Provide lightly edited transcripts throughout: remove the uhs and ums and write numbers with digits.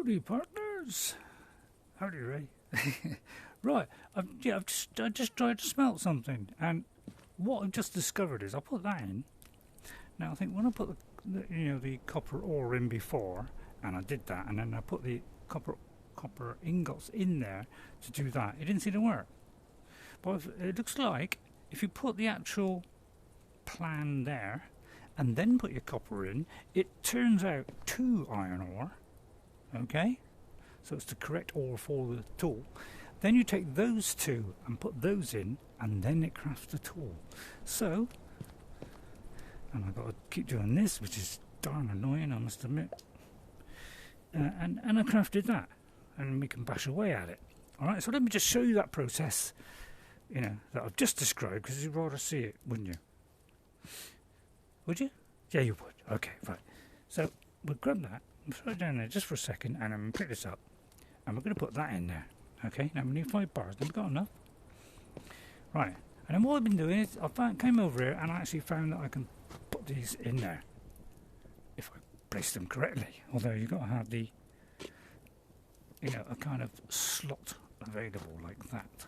Howdy, partners. Howdy, Ray. Right, I just tried to smelt something, and what I've just discovered is I put that in. Now I think when I put the copper ore in before, and I did that, and then I put the copper ingots in there to do that, it didn't seem to work. But it looks like if you put the actual plan there and then put your copper in, it turns out 2 iron ore. Okay, so it's the correct ore for the tool. Then you take those 2 and put those in, and then it crafts the tool. So, and I've got to keep doing this, which is darn annoying, I must admit. And I crafted that, and we can bash away at it. Alright, so let me just show you that process, that I've just described, because you'd rather see it, wouldn't you? Would you? Yeah, you would. Okay, right. So, we'll grab that, and throw it down there just for a second, and I'm going to pick this up, and we're going to put that in there. Okay, now we need 5 bars, then we've got enough. Right, and then what I've been doing is, came over here, and I actually found that I can put these in there, if I place them correctly. Although you've got to have the, a kind of slot available like that.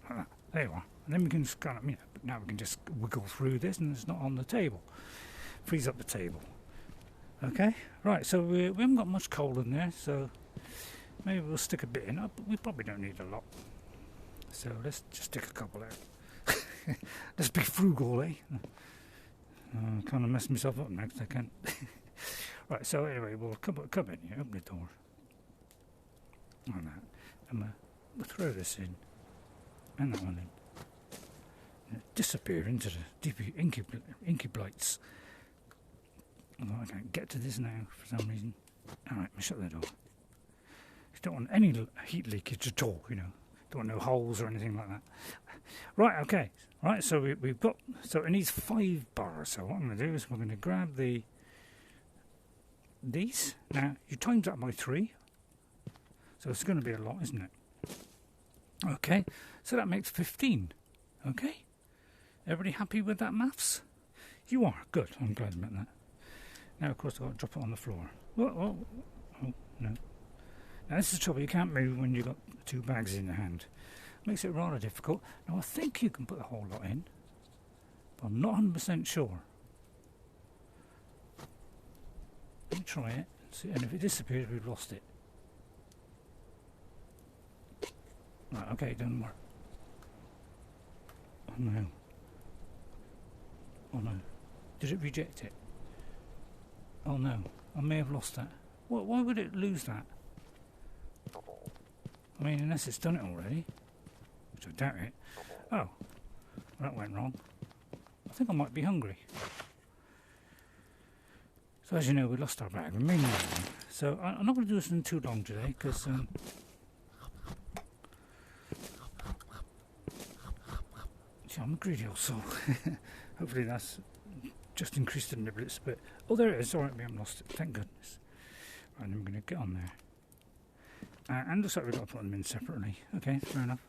Like that. There you are. And then we can just kind of, now we can just wiggle through this, and it's not on the table. Frees up the table. Okay, right, so we haven't got much coal in there, so maybe we'll stick a bit in. But we probably don't need a lot. So let's just stick a couple out. Let's be frugal, eh? Kind of mess myself up now because I can't. Right, so anyway, we'll come in here, open the door. Like that. And we'll throw this in. And that one in. And disappear into the deep incublites. Although I can't get to this now for some reason. Alright, we'll shut the door. You don't want any heat leakage at all, Don't want no holes or anything like that. Right, okay. Right, so we've got... So it needs 5 bars. So what I'm going to do is we're going to grab these. Now, you times that by 3. So it's going to be a lot, isn't it? Okay, so that makes 15. Okay? Everybody happy with that maths? You are. Good. I'm glad about that. Now, of course, I've got to drop it on the floor. Oh, no. Now, this is the trouble. You can't move when you've got 2 bags in your hand. Makes it rather difficult. Now, I think you can put the whole lot in, but I'm not 100% sure. Let me try it. See, and if it disappears, we've lost it. Right, okay, it doesn't work. Oh, no. Oh, no. Did it reject it? Oh, no. I may have lost that. Why would it lose that? I mean, unless it's done it already, which I doubt it. Oh, well, that went wrong. I think I might be hungry. So as you know, we lost our bag. We may need one. So I'm not going to do this in too long today, because I'm a greedy old soul. Hopefully that's just increased the niblets a bit. Oh, there it is. All right, we haven't lost it. Thank goodness. Right, then we're going to get on there. And looks like we've got to put them in separately. Okay, fair enough.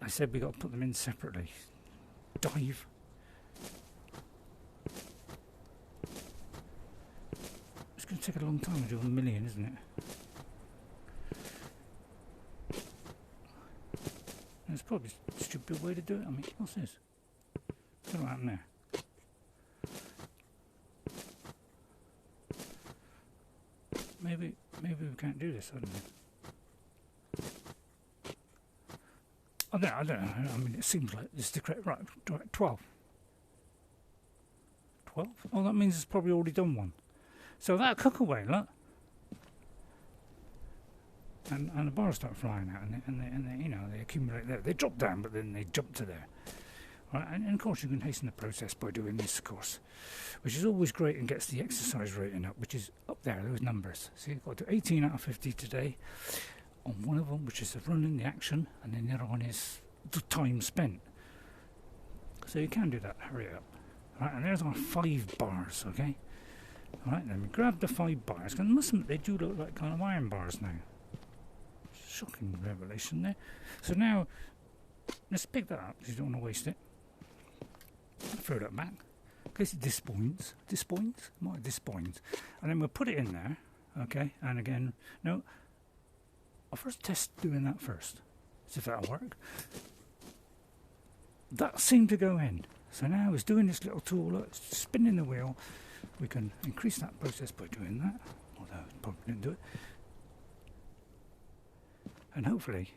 I said we've got to put them in separately. Dive. It's going to take a long time to do 1 million, isn't it? It's probably a stupid way to do it. I mean, what's this? What's happened there? Maybe we can't do this, I don't know. I don't know. I mean, it seems like this is the correct... Right, 12. 12? Oh, that means it's probably already done one. So that'll cook away, look. And the bars start flying out, and they they accumulate there. They drop down, but then they jump to there. Right, and of course you can hasten the process by doing this, of course, which is always great and gets the exercise rating up, which is up there, those numbers. See, I've got to do 18 out of 50 today on one of them, which is the running, the action, and then the other one is the time spent. So you can do that, hurry it up. Right, and there's our 5 bars, okay? Alright, then we grab the 5 bars, and must admit, they do look like kind of iron bars now. Shocking revelation there. So now, let's pick that up, because you don't want to waste it. Throw that back in case it disappoints. And then we'll put it in there. Okay, and again, no, I'll first test doing that first, see if that'll work. That seemed to go in. So now it's doing this little tool, look, it's spinning the wheel. We can increase that process by doing that, although it probably didn't do it. And hopefully,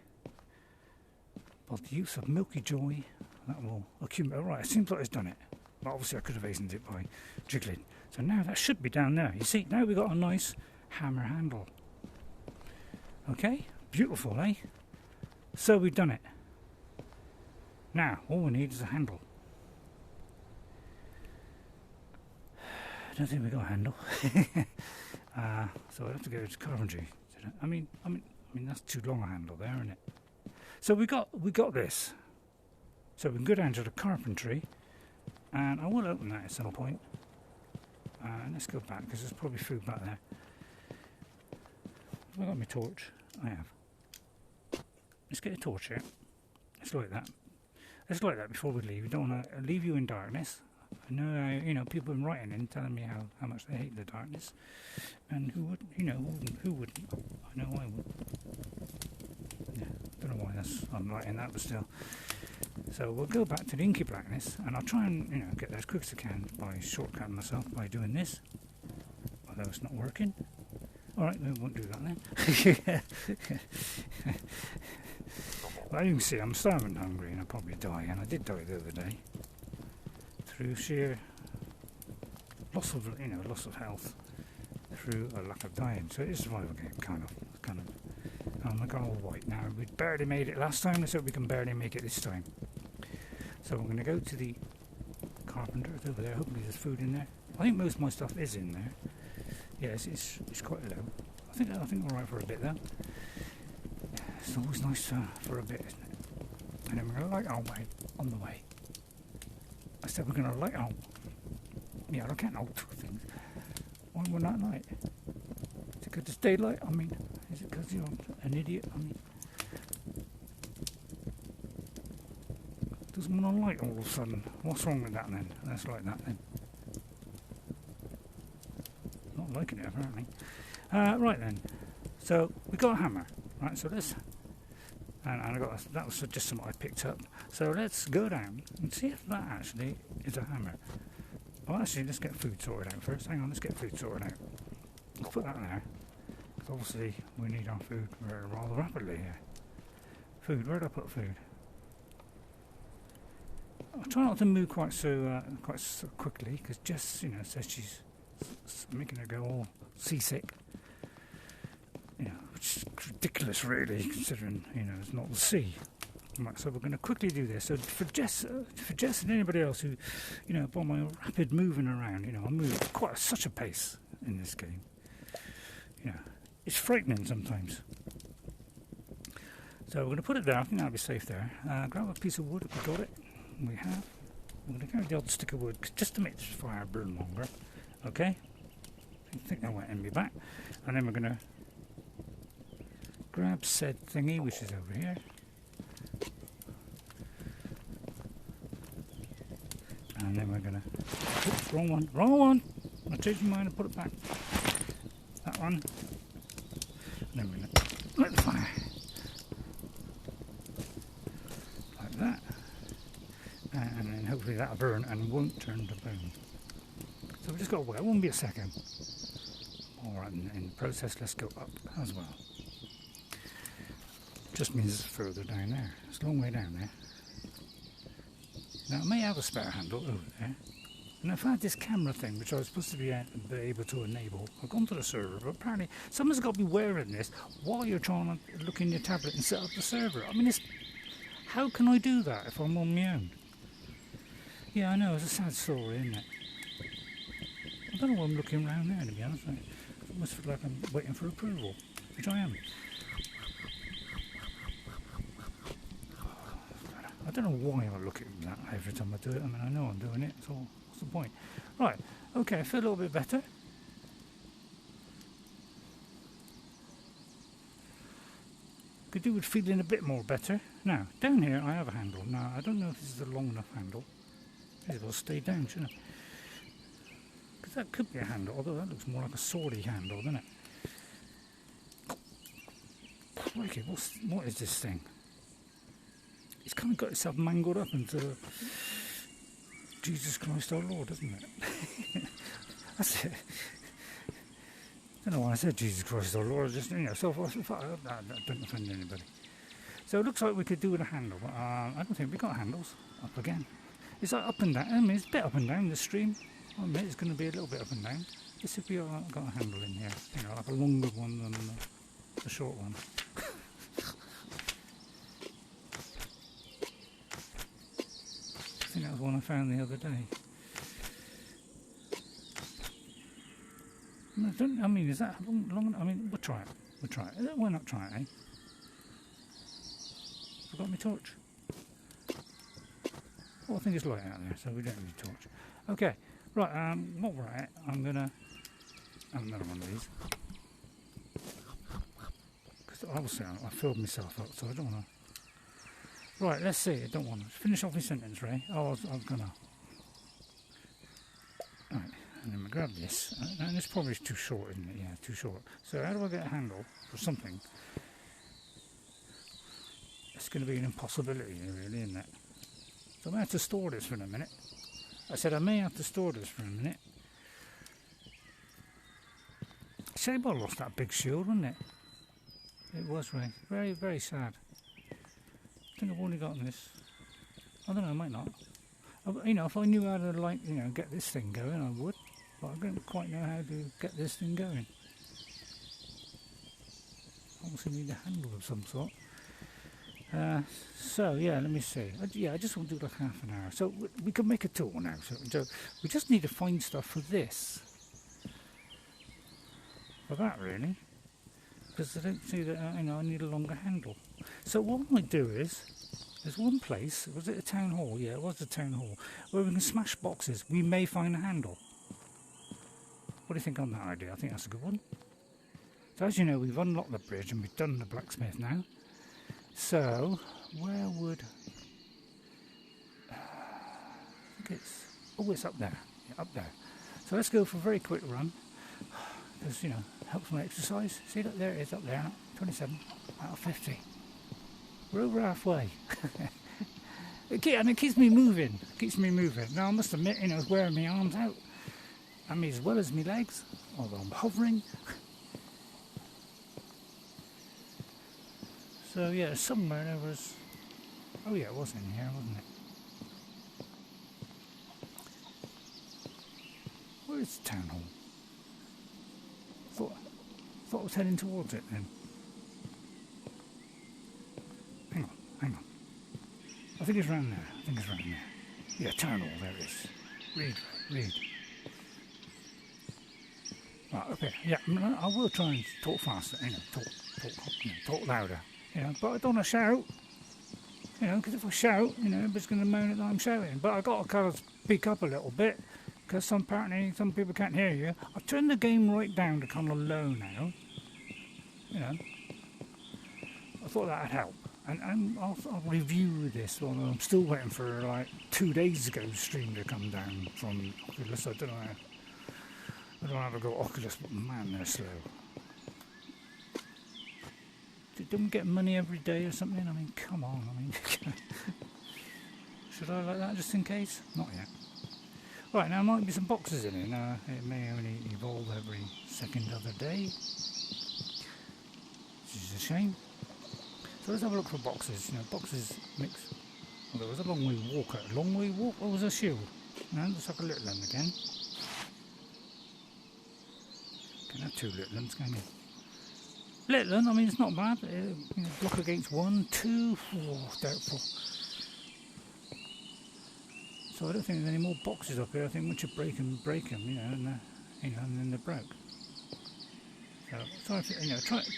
by the use of Milky Joy, that will accumulate. All right, it seems like it's done it. But obviously I could have hastened it by jiggling. So now that should be down there. You see, now we've got a nice hammer handle. Okay, beautiful, eh? So we've done it. Now, all we need is a handle. I don't think we've got a handle. So I have to go to carpentry. I mean, that's too long a handle there, isn't it? So we got this. So we can go down to the carpentry, and I will open that at some point. Let's go back because there's probably food back there. Have I got my torch? I have. Let's get a torch here. Let's light that. Let's light that before we leave. We don't want to leave you in darkness. I know, people have been writing in telling me how much they hate the darkness, and who wouldn't? Who wouldn't? I know I would. Yeah, don't know why I'm writing that, but still. So we'll go back to the inky blackness, and I'll try and get there as quick as I can by shortcutting myself by doing this. Although it's not working. All right, we won't do that then. Well, you can see I'm starving hungry, and I'll probably die, and I did die the other day through sheer loss of health through a lack of dying. So it's a survival game, kind of. I got all white now. We barely made it last time, so we can barely make it this time. So I'm going to go to the carpenter. It's over there. Hopefully there's food in there. I think most of my stuff is in there. Yes, it's quite low. I think all right for a bit though. It's always nice for a bit, isn't it? And then we're going to light our way on the way. I said we're going to light on. Yeah, I can't alter things. Why will not light? Is it because it's daylight? I mean, is it because you're an idiot? I mean, doesn't want to light all of a sudden. What's wrong with that then? Let's light that then. Not liking it apparently. Right then. So we got a hammer. Right. So let's. And I got that was just something I picked up. So let's go down and see if that actually is a hammer. Oh, actually, let's get food sorted out first. Hang on, let's get food sorted out. Let's put that there. Because obviously we need our food rather rapidly here. Food, where did I put food? I'll try not to move quite so quickly, because Jess, says she's making her go all seasick. Which is ridiculous, really, considering it's not the sea. Right, so we're going to quickly do this. So for Jess and anybody else who, by my rapid moving around, I move at such a pace in this game. It's frightening sometimes. So we're going to put it there. I think that'll be safe there. Grab a piece of wood if we got it. We have. We're going to carry the odd stick of wood just to make this fire burn longer. Okay. I think that went in me back. And then we're going to grab said thingy, which is over here. And then we're going to... Oops, wrong one! I changed my mind and put it back. That one. And then we're going to light the fire. Like that. And then hopefully that'll burn and won't turn to bone. So we've just got to wait. It won't be a second. Alright, in the process, let's go up as well. Just means it's further down there. It's a long way down there. Now, I may have a spare handle over there. And I've had this camera thing, which I was supposed to be able to enable. I've gone to the server, but apparently someone's got to be wearing this while you're trying to look in your tablet and set up the server. I mean, how can I do that if I'm on my own? Yeah, I know, it's a sad story, isn't it? I don't know why I'm looking around there, to be honest. It must feel like I'm waiting for approval, which I am. I don't know why I look at that every time I do it. I mean, I know I'm doing it, so what's the point? Right, okay, I feel a little bit better. Could do with feeling a bit more better. Now, down here I have a handle. Now, I don't know if this is a long enough handle. Maybe it'll stay down, shouldn't it? Because that could be a handle, although that looks more like a swordy handle, doesn't it? Crikey, what is this thing? It's kind of got itself mangled up into Jesus Christ our Lord, doesn't it? That's it. I don't know why I said Jesus Christ our Lord, just, so forth. I don't offend anybody. So it looks like we could do with a handle, but I don't think we've got handles. Up again. It's like up and down. I mean, it's a bit up and down the stream. I admit it's going to be a little bit up and down. Let's see if we've got a handle in here. Like a longer one than the short one. I think that was one I found the other day. I mean, is that long? I mean, we'll try it. Why not try it, eh? Forgot my torch. Well, I think it's light out there, so we don't need a torch. Okay, right, what we're at, I'm going to have another one of these. Because obviously I filled myself up, so I don't want to... Right, let's see, I don't want to... Finish off my sentence, Ray. Oh, I was going to... Right, and then we grab this. And this probably is too short, isn't it? Yeah, too short. So how do I get a handle for something? It's going to be an impossibility, really, isn't it? So I may have to store this for a minute. I said I may have to store this for a minute. Shame I lost that big shield, wasn't it? It was, Ray. Very, very sad. I think I've only got this. I don't know, I might not. If I knew how to, get this thing going, I would. But I don't quite know how to get this thing going. Obviously need a handle of some sort. So yeah, let me see. I just want to do like half an hour. So we can make a tool now. So we just need to find stuff for this. For that, really. Because I don't see that, I need a longer handle. So what I might do is, there's one place, was it a town hall? Yeah, it was a town hall, where we can smash boxes. We may find a handle. What do you think on that idea? I think that's a good one. So as you know, we've unlocked the bridge and we've done the blacksmith now. So, where would... I think it's up there. Yeah, up there. So let's go for a very quick run. Because, helps my exercise. See, look, there it is up there. 27 out of 50. We're over halfway. And it keeps me moving. Now, I must admit, it's wearing my arms out. I mean, as well as my legs. Although I'm hovering. So yeah, somewhere there was... Oh yeah, it was in here, wasn't it? Where is the town hall? Thought I was heading towards it then. Hang on. I think it's round there. Yeah, town hall, there it is. Read. Right, okay, yeah, I will try and talk faster, talk louder. But I don't want to shout, because if I shout, everybody's going to moan that I'm shouting. But I've got to kind of speak up a little bit, because apparently some people can't hear you. I've turned the game right down to kind of low now, I thought that'd help. And I'll review this, although I'm still waiting for, 2 days ago's stream to come down from Oculus. I don't know how to go Oculus, but man, they're slow. Don't get money every day or something? I mean, come on. Should I like that just in case? Not yet. Right, now there might be some boxes in it. Now, it may only evolve every second of the day, which is a shame. So let's have a look for boxes. Boxes mix. Well, there was a long way walk. Or was a shield? No, let's have a little one again. Can have 2 little ones, can you? Little one, I mean, it's not bad. Block against 1, 2, 4, doubtful. So I don't think there's any more boxes up here. I think once you break them, and then they're broke. So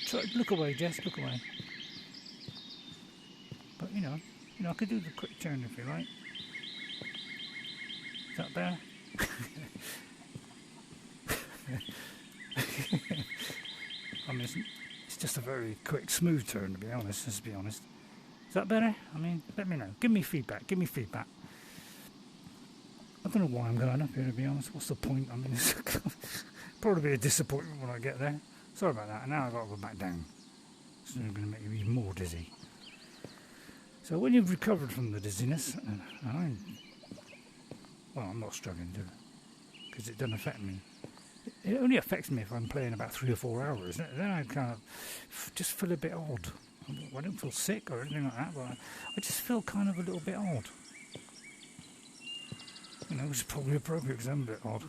try look away, Jess, look away. But I could do the quick turn if you like. Is that better? I mean, it's just a very quick, smooth turn, to be honest. Let's be honest. Is that better? I mean, let me know. Give me feedback. I don't know why I'm going up here, to be honest. What's the point? I mean, it's probably be a disappointment when I get there. Sorry about that. And now I've got to go back down. It's going to make you even more dizzy. So when you've recovered from the dizziness, I'm not struggling to, because it doesn't affect me. It only affects me if I'm playing about 3 or 4 hours. Then I kind of just feel a bit odd. I don't feel sick or anything like that, but I just feel kind of a little bit odd. You know, which is probably appropriate because I'm a bit odd.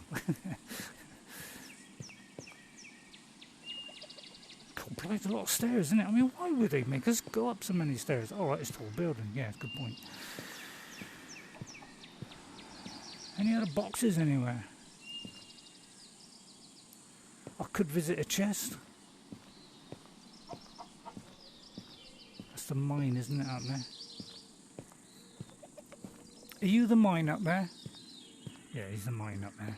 God, it's a lot of stairs, isn't it? I mean, why would they make us go up so many stairs? Oh, right, it's a tall building. Yeah, it's a good point. Any other boxes anywhere? I could visit a chest. That's the mine, isn't it, up there? Are you the mine up there? Yeah, he's the mine up there.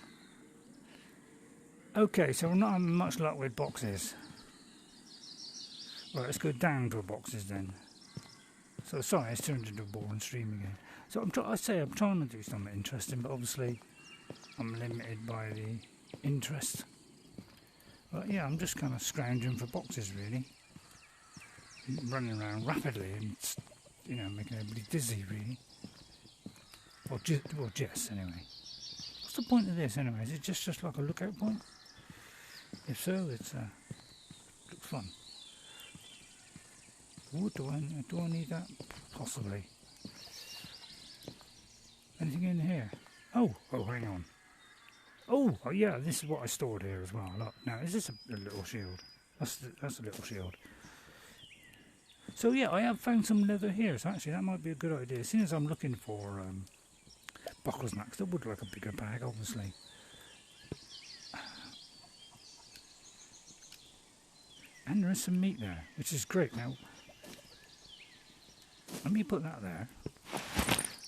Okay, so we're not having much luck with boxes. Right, let's go down to the boxes then. So sorry, it's turned into a boring stream again. So I'm trying to do something interesting, but obviously I'm limited by the interest. But yeah, I'm just kind of scrounging for boxes really. Running around rapidly and, you know, making everybody dizzy really. Or Jess anyway. What's the point of this anyway? Is it just like a lookout point? If so, it's looks fun. Wood, do I need that? Possibly. Anything in here? Oh, hang on. Oh, yeah, this is what I stored here as well. Look, now is this a little shield? That's a little shield. So yeah, I have found some leather here. So actually, that might be a good idea. As soon as I'm looking for buckles next, I would like a bigger bag, obviously. And there is some meat there, which is great. Now, let me put that there.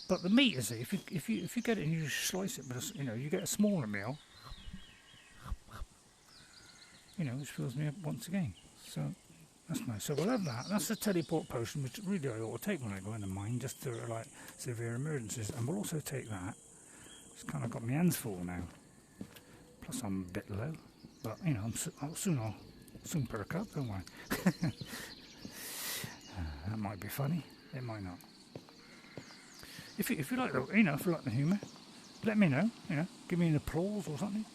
But the meat, you see, if you get it and you slice it, but you know, you get a smaller meal. You know, which fills me up once again. So that's nice. So we'll have that. That's the teleport potion, which really I ought to take when I go in the mine, just to like severe emergencies. And we'll also take that. It's kind of got my hands full now. Plus I'm a bit low, but you know, I'll soon perk up, don't I? That might be funny. It might not. If you like the, you know, if you like the humour, let me know. You know, give me an applause or something.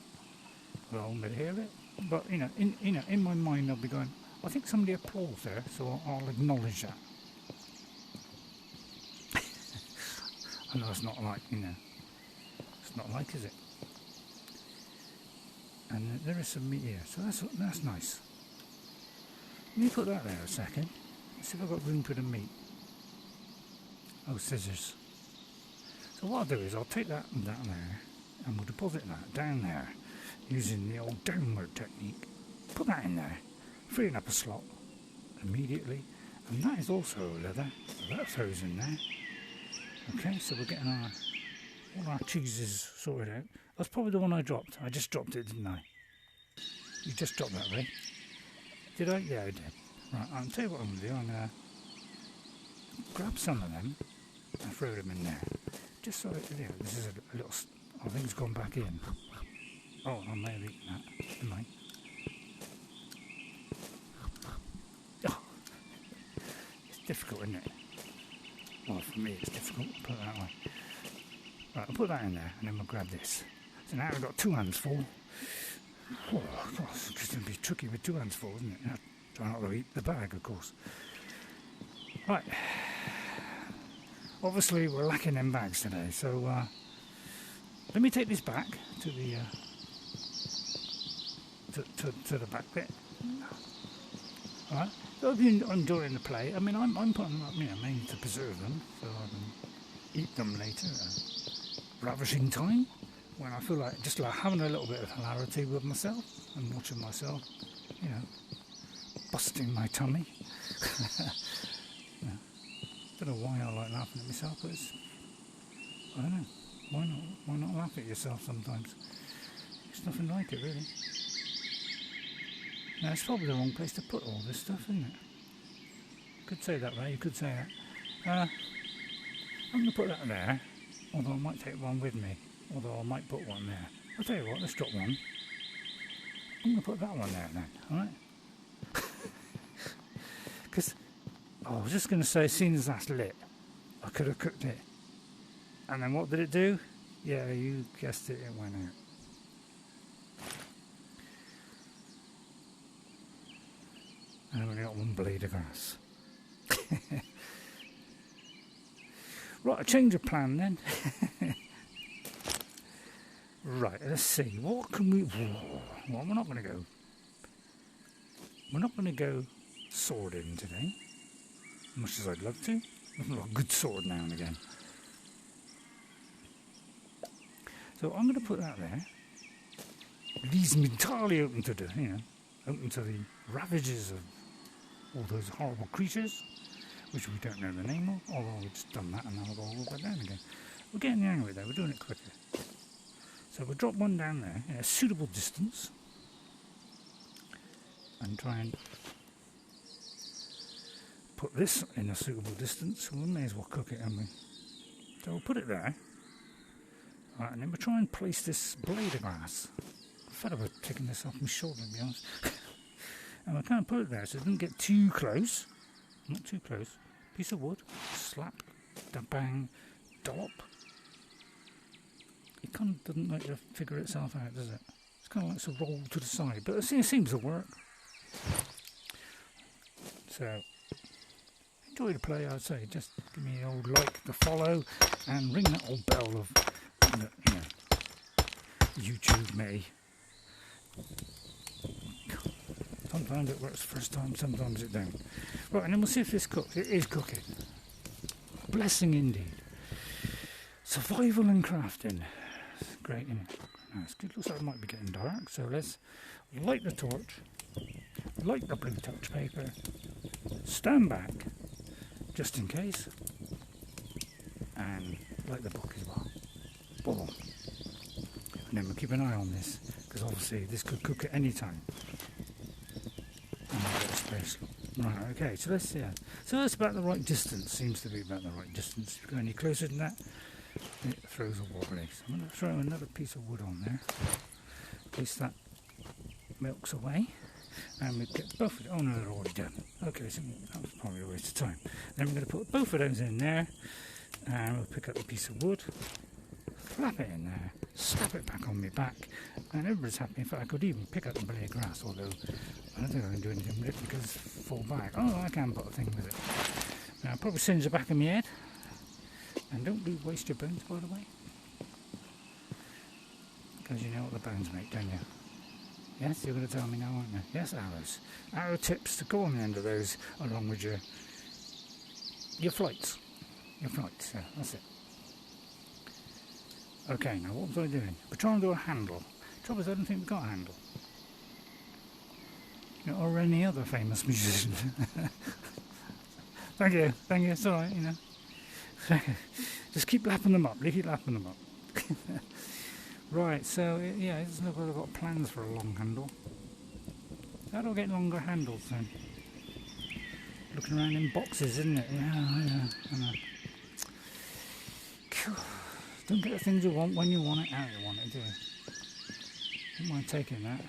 Well, I won't hear it. But you know, in my mind, I'll be going, I think somebody applauds there, so I'll acknowledge that. I know it's not like, you know, it's not like, is it? And there is some meat here, so that's nice. Let me put that there a second. Let's see if I've got room for the meat. Oh, scissors. So what I'll do is I'll take that down there and we'll deposit that down there using the old downward technique. Put that in there, freeing up a slot immediately, and that is also leather, so that throws in there. Okay, so we're getting all our cheeses sorted out. That's probably the one I dropped. I just dropped it, didn't I? You just dropped that, Ray? Did I? Yeah, I did. Right, I'll tell you what I'm going to do. I'm going to grab some of them and throw them in there. Just so, you know, this is a little... I think it's gone back in. Oh, I may have eaten that. Never mind. Oh, it's difficult, isn't it? Well, for me it's difficult. Put it that way. Right, I'll put that in there and then we'll grab this. So now we've got 2 hands full. Oh, God, it's going to be tricky with 2 hands full, isn't it? Now, try not to eat the bag, of course. Right. Obviously, we're lacking them bags today, so let me take this back to the to the back bit. All right. So if you're enjoying the play, I mean, I'm putting them up, you know, mainly to preserve them, so I can eat them later. Ravishing time when I feel like just like having a little bit of hilarity with myself and watching myself, you know, busting my tummy. Yeah. Don't know why I like laughing at myself, but it's, I don't know. Why not laugh at yourself sometimes? There's nothing like it, really. Now, it's probably the wrong place to put all this stuff, isn't it? Could say that, Ray. You could say that. I'm going to put that there, although I might take one with me. Although I might put one there. I'll tell you what, let's drop one. I'm going to put that one there then, alright? Oh, I was just going to say, as soon as that's lit, I could have cooked it. And then what did it do? Yeah, you guessed it, it went out. And I've only got one blade of grass. Right, a change of plan then. Right, let's see. What can we... Well, we're not going to go... We're not going to go swording today. Much as I'd love to. I've got a good sword now and again. So I'm going to put that there. Leaves me entirely open to the, open to the ravages of all those horrible creatures, which we don't know the name of, although we've just done that and now we'll go all back down again. We're getting the hang of it though, we're doing it quicker. So we'll drop one down there in a suitable distance and try and put this in a suitable distance. We may as well cook it, haven't we? So we'll put it there. Right, and then we'll try and place this blade of grass. I'm fed up with taking this off my shoulder, to be honest. And we'll kind of put it there so it doesn't get too close. Not too close. Piece of wood. Slap. Da bang. Dollop. It kind of doesn't like to figure itself out, does it? It's kind of like to roll to the side. But it seems to work. So, enjoy the play, I'd say. Just give me an old like to follow and ring that old bell of, YouTube me. Sometimes it works first time, sometimes it don't. Right, and then we'll see if this cooks. It is cooking. Blessing indeed. Survival and crafting. Great, isn't it? Now, it looks like it might be getting dark, so let's light the torch, light the blue touch paper, stand back, just in case, and light the book as well. Boom. And then we'll keep an eye on this, because obviously this could cook at any time. Right, okay, so let's see. So that's about the right distance, seems to be about the right distance. If you go any closer than that, it throws a wobbly. So I'm going to throw another piece of wood on there. At least that milks away. And we get both of it. Oh no, they're already done. Okay, so that was probably a waste of time. Then we're going to put both of those in there. And we'll pick up a piece of wood, flap it in there, slap it back on my back, and everybody's happy. In fact, I could even pick up the blade of grass, although I don't think I can do anything with it because it's full back. Oh, I can put a thing with it. Now, I'll probably singe the back of my head. And don't waste your bones, by the way. Because you know what the bones make, don't you? Yes, you're going to tell me now, aren't you? Yes, arrows. Arrow tips to go on the end of those, along with your flights. Your flights, yeah, that's it. Okay, now what was I doing? We're trying to do a handle. Trouble is, I don't think we've got a handle. Or any other famous musician. Thank you, it's alright, Just keep lapping them up, Right, so yeah, it doesn't look like I've got plans for a long handle. How do I get longer handles then? Looking around in boxes, isn't it? Yeah, I know. Don't get the things you want when you want it, how you want it, do you? Don't mind taking that.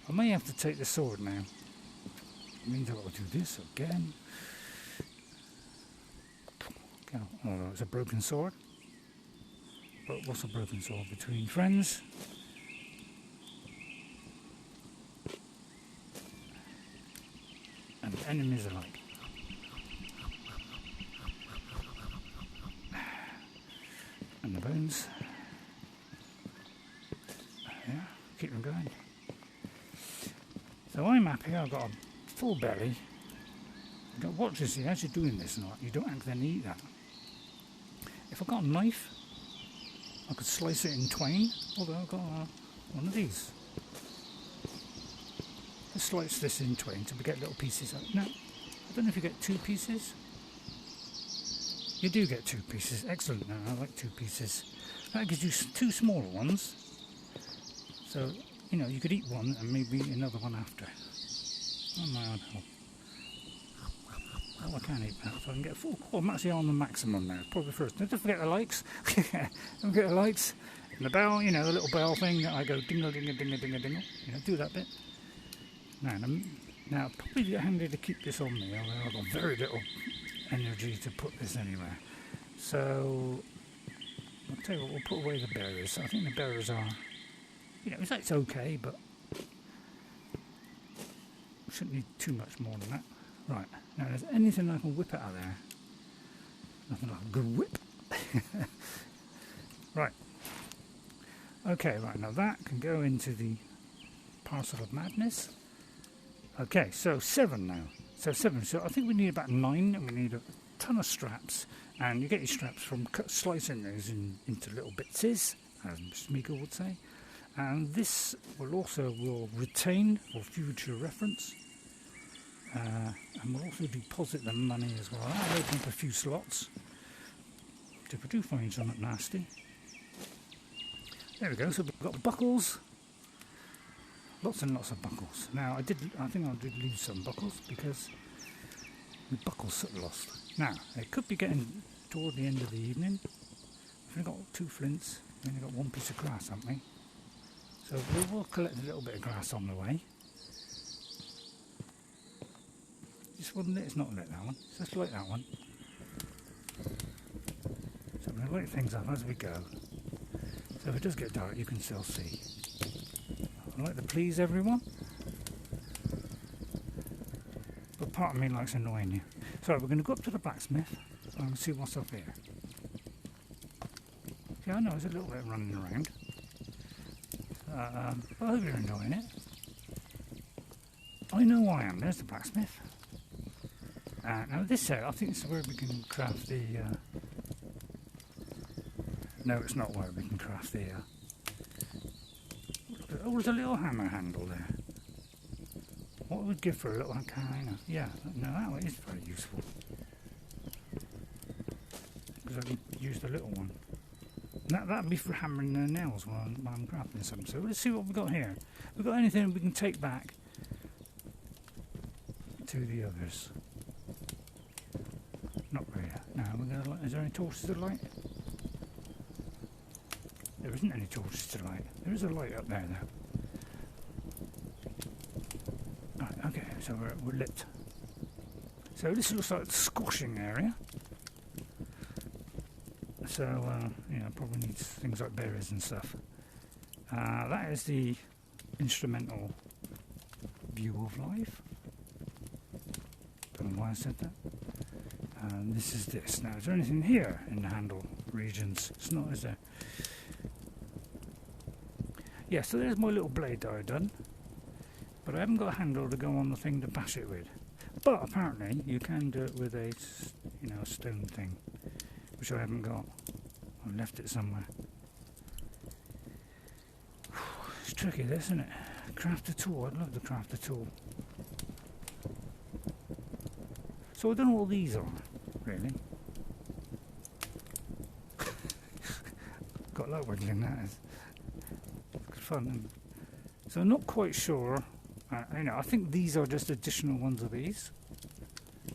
I may have to take the sword now. It means I've got to do this again. Oh, it's a broken sword. But what's a broken sword? Between friends. And enemies alike. And the bones. Yeah, keep them going. So I'm happy, I've got a full belly. Watch this, as you're doing this, you don't accidentally eat that. If I've got a knife, I could slice it in twain, although I've got one of these. Let's slice this in twain so we get little pieces out. No, I don't know if you get 2 pieces. You do get 2 pieces, excellent. No, I like 2 pieces. That gives you 2 smaller ones. So, you could eat one and maybe another one after. Oh my own hell. Oh, I can't eat that, so I can get a full. Oh, I'm actually on the maximum now. Probably first. Don't forget the likes. Don't forget the likes. And the bell, the little bell thing that I go dingle, dingle, dingle, dingle, dingle. Do that bit. Now, Now, probably handy to keep this on me, although I've got very little energy to put this anywhere. So, I'll tell you what, we'll put away the berries. I think the berries are, it's okay, but shouldn't need too much more than that. Right, now there's anything I can whip out of there. Nothing like a good whip. Right. Okay, right, now that can go into the parcel of madness. Okay, so 7 now. So 7. So I think we need about 9, and we need a ton of straps. And you get your straps from slicing those into little bitses, as Mika would say. And this will retain for future reference. And we'll also deposit the money as well. I'll open up a few slots if I do find something nasty. There we go. So we've got buckles. Lots and lots of buckles. Now I think I did lose some buckles because the buckles got lost. Now it could be getting toward the end of the evening. We've only got 2 flints. We've only got 1 piece of grass, haven't we? So we'll collect a little bit of grass on the way. This one lit, it's not lit, that one. So let's light that one. So I'm going to light things up as we go. So if it does get dark, you can still see. I'd like to please everyone, but part of me likes annoying you. So we're going to go up to the blacksmith and see what's up here. See, I know there's a little bit running around. But I hope you're enjoying it. I know I am. There's the blacksmith. Now this set, I think this is where we can craft the... No, it's not where we can craft the... Oh, there's a little hammer handle there. What would give for a little hammer? Yeah, no, that one is very useful. Because I can use the little one. That'd be for hammering the nails while I'm crafting something. So let's see what we've got here. We've got anything we can take back to the others. Not really. No, is there any torches to light? There isn't any torches to light. There is a light up there though. Right, okay, so we're lit. So this looks like the squashing area. So, probably needs things like berries and stuff. That is the instrumental view of life. Don't know why I said that. And this is this. Now, is there anything here in the handle regions? It's not, is there? Yeah, so there's my little blade that I've done. But I haven't got a handle to go on the thing to bash it with. But apparently, you can do it with a, a stone thing. Which I haven't got. I've left it somewhere. It's tricky this, isn't it? Craft a tool. I'd love to craft a tool. So I don't know what these are, really. Got a lot of wiggling that is. It's good fun. So I'm not quite sure. I think these are just additional ones of these.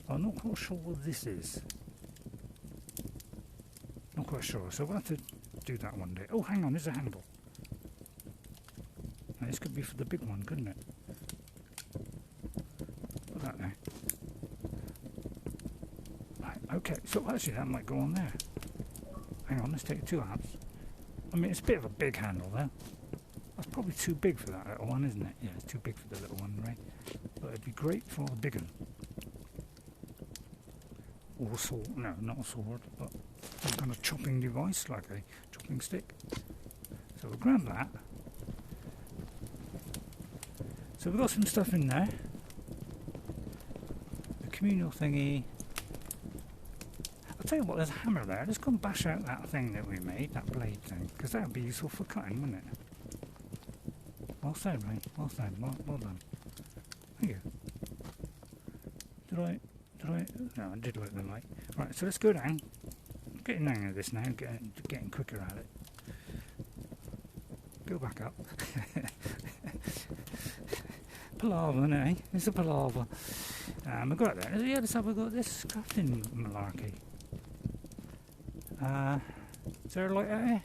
I'm not quite sure what this is. Not quite sure, so we'll have to do that one day. Oh, hang on, there's a handle. Now, this could be for the big one, couldn't it? Put that there. Right, okay, so actually that might go on there. Hang on, let's take 2 amps. I mean, it's a bit of a big handle there. That's probably too big for that little one, isn't it? Yeah, it's too big for the little one, right? But it'd be great for the big one. Or a sword, no, not a sword, but some kind of chopping device, like a chopping stick. So we'll grab that. So we've got some stuff in there. The communal thingy. I'll tell you what, there's a hammer there. Let's go and bash out that thing that we made, that blade thing, because that would be useful for cutting, wouldn't it? Well said, Ray. Well said. Well done. Thank you. Did I? No, I did like the light. Right, so let's go down. I'm getting the hang of this now, getting quicker at it. Go back up. Palaver, eh? It's a palaver. We've got it there. Yeah, let's have a go at this crafting malarkey. Is there a light out here?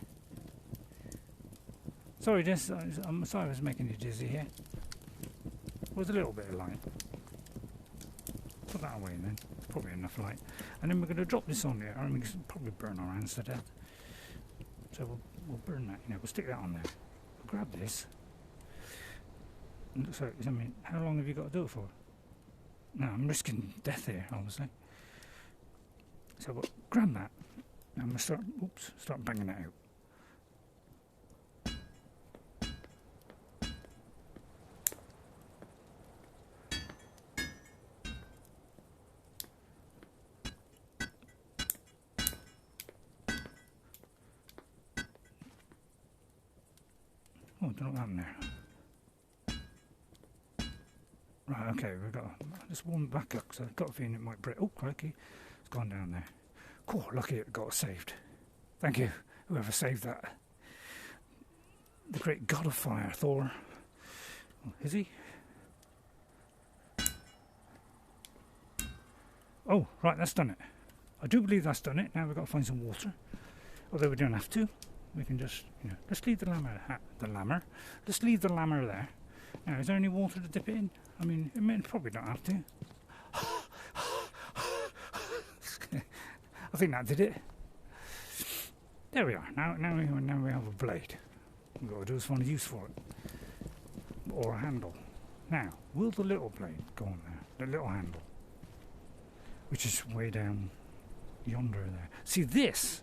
Sorry, I'm sorry I was making you dizzy here. There's a little bit of light. Put that away then. It's probably enough light. And then we're going to drop this on there. I mean, it'll probably burn our hands to death. So we'll burn that. We'll stick that on there. We'll grab this. And so, I mean, how long have you got to do it for? No, I'm risking death here, obviously. So we'll grab that. And I'm going to start banging that out. Oh, I don't know what happened there. Right, okay, we've got to just warm it back up because I've got a feeling it might break. Oh, crikey, it's gone down there. Cool, lucky it got saved. Thank you, whoever saved that. The great god of fire, Thor. Oh, is he? Oh, right, that's done it. I do believe that's done it. Now we've got to find some water. Although we don't have to. We can just, let's leave the lammer. Let's leave the lammer there. Now, is there any water to dip it in? I mean, probably don't have to. I think that did it. There we are. Now we have a blade. We've got to do is find a use for it. Or a handle. Now, will the little blade go on there? The little handle. Which is way down yonder there. See this?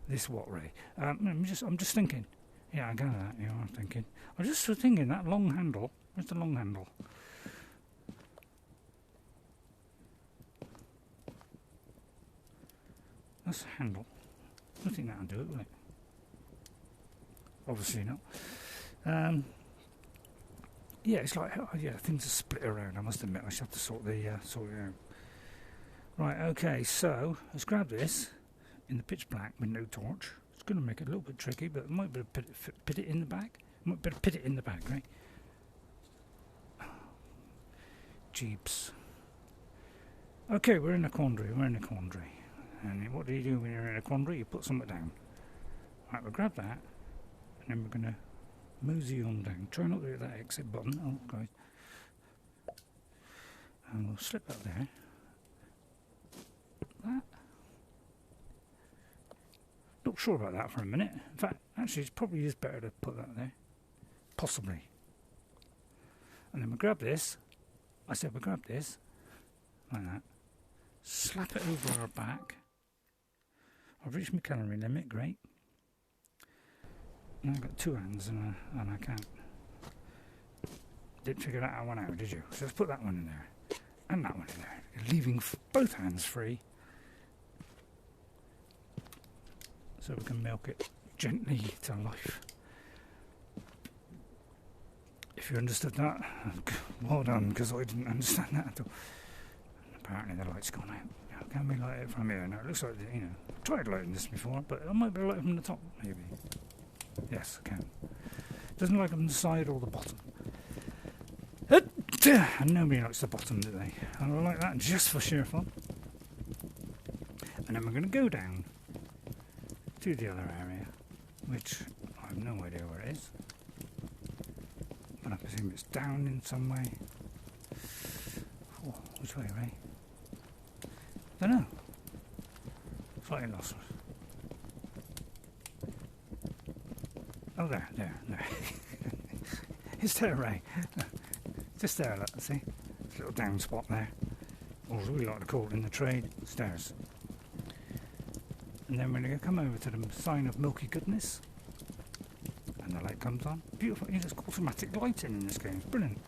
This what, Ray? I'm just thinking. Yeah, I got that. I'm thinking. I'm just thinking that long handle. Where's the long handle? That's the handle. I don't think that'll do it, will it? Obviously not. Yeah, it's like things are split around. I must admit, I should have to sort it out. Right, okay. So let's grab this in the pitch black with no torch. It's going to make it a little bit tricky, but it might be able to put it in the back. Might be able to put it in the back, right? Jeeps. Okay, we're in a quandary. And what do you do when you're in a quandary? You put something down. Right, we'll grab that, and then we're going to mosey on down. Try not to hit that exit button. Oh, guys. And we'll slip that there. That. Not sure about that for a minute. In fact, actually, it's probably is better to put that there. Possibly. And then we'll grab this. I said we'll grab this. Like that. Slap it over our back. I've reached my calorie limit. Great. Now I've got two hands and I can't. Didn't figure that one out, did you? So let's put that one in there. And that one in there. Leaving both hands free. So we can milk it gently to life. If you understood that, well done, because I didn't understand that at all. Apparently the light's gone out. Can we light it from here? Now it looks like, I've tried lighting this before, but I might be able to light it from the top, maybe. Yes, I can. Doesn't like it from the side or the bottom. And nobody likes the bottom, do they? I like that just for sheer fun. And then we're going to go down to the other area, which I have no idea where it is. But I presume it's down in some way. Oh, which way, Ray? I don't know. Slightly lost. Oh, there. It's there, Ray. Just there, look, see? This little down spot there. Or as we like to call it in the trade, stairs. And then we're going to come over to the sign of milky goodness. And the light comes on. Beautiful. It's automatic lighting in this game. It's brilliant.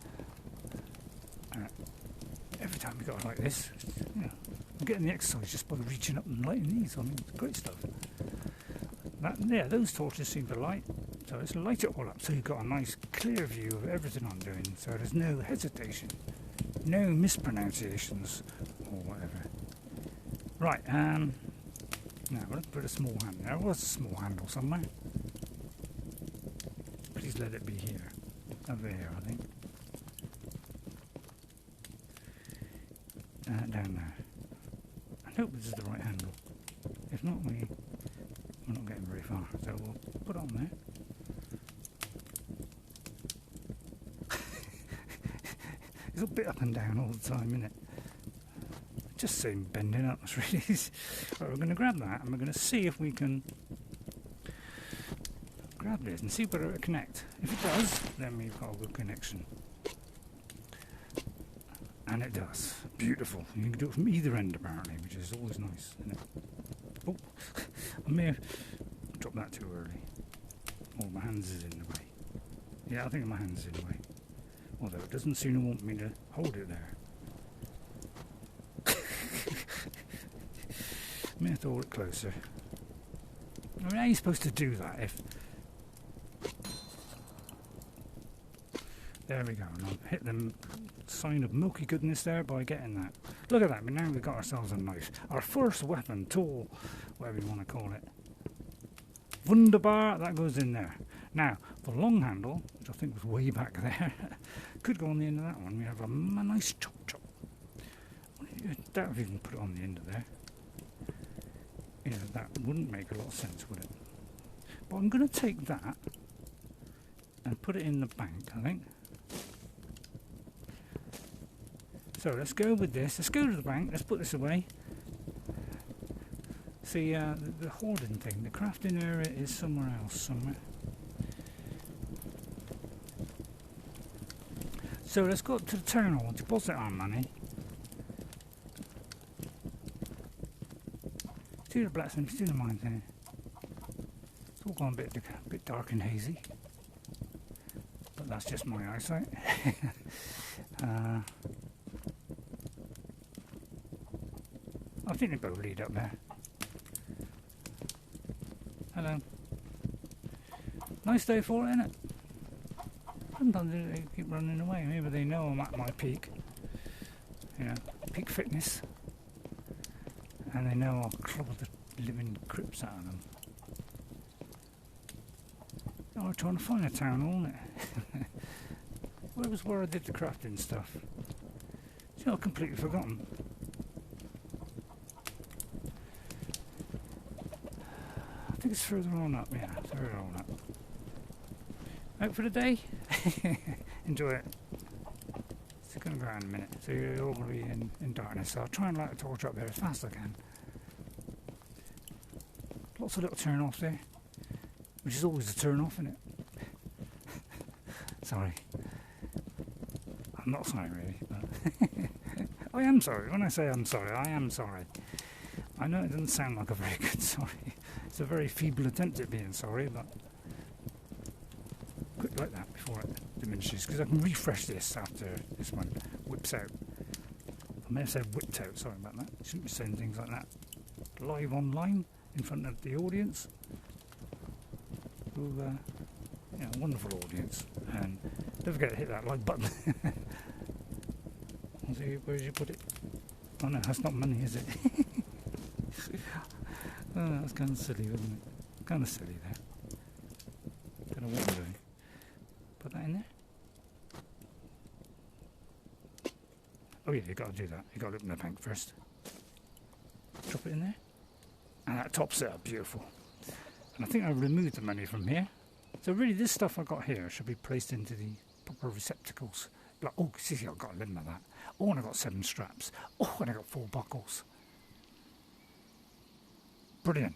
Every time we got like this, I'm getting the exercise just by reaching up and lighting these. I mean, it's great stuff. Those torches seem to light. So let's light it all up so you've got a nice clear view of everything I'm doing. So there's no hesitation, no mispronunciations or whatever. Right, now let's put a small handle. There was a small handle somewhere. Please let it be here. Over here, I think. Down there. I hope this is the right handle. If not, we're not getting very far. So we'll put it on there. It's a bit up and down all the time, isn't it? Just seem bending up. It's really easy. Right, we're going to grab that and we're going to see if we can grab this and see whether it'll connect. If it does, then we've got a good connection. And it does. Beautiful. You can do it from either end apparently, which is always nice, isn't it? Oh, I may have dropped that too early. Oh, my hands is in the way. Yeah, I think my hands is in the way. Although it doesn't seem to want me to hold it there. May have to hold it closer. I mean, how are you supposed to do that if... There we go, and I've hit the sign of milky goodness there by getting that. Look at that, but now we've got ourselves a knife. Our first weapon, tool, whatever you want to call it. Wunderbar, that goes in there. Now, the long handle, which I think was way back there, could go on the end of that one. We have a nice chop chop. I doubt if you can put it on the end of there. You know, that wouldn't make a lot of sense, would it? But I'm going to take that and put it in the bank, I think. So let's go with this. Let's go to the bank. Let's put this away. See, the hoarding thing, the crafting area is somewhere else, somewhere. So let's go up to the terminal, deposit our money. See the blacksmith, see the mine there. It's all gone a bit dark and hazy. But that's just my eyesight. I think they both lead up there. Hello. Nice day for it, isn't it? Sometimes they keep running away. Maybe they know I'm at my peak. You know, peak fitness. And they know I'll club the living crips out of them. Oh, we're trying to find a town hall, isn't it? Where was where I did the crafting stuff? You know, I've completely forgotten. I think it's further on up, yeah, further on up. Out for the day? Enjoy it. It's going to go around in a minute, so you're all going to be in darkness. So I'll try and light a torch up there as fast as I can. Lots of little turn offs there, which is always a turn off, isn't it? Sorry. I'm not sorry, really. But I am sorry. When I say I'm sorry, I am sorry. I know it doesn't sound like a very good sorry. It's a very feeble attempt at being sorry, but quick like that before it diminishes, because I can refresh this after this one whips out. I may have said whipped out, sorry about that. Shouldn't be saying things like that live online in front of the audience. Who, you know, wonderful audience. And don't forget to hit that like button. Where did you put it? Oh no, that's not money, is it? Oh, that's kind of silly, wasn't it? Kind of silly there. Don't know what I'm doing. Put that in there. Oh yeah, you got to do that. You got to open the bank first. Drop it in there. And that tops it up beautiful. And I think I removed the money from here. So really this stuff I got here should be placed into the proper receptacles. Like, oh, see, I've got a limb of that. Oh, and I got 7 straps. Oh, and I got 4 buckles. Brilliant.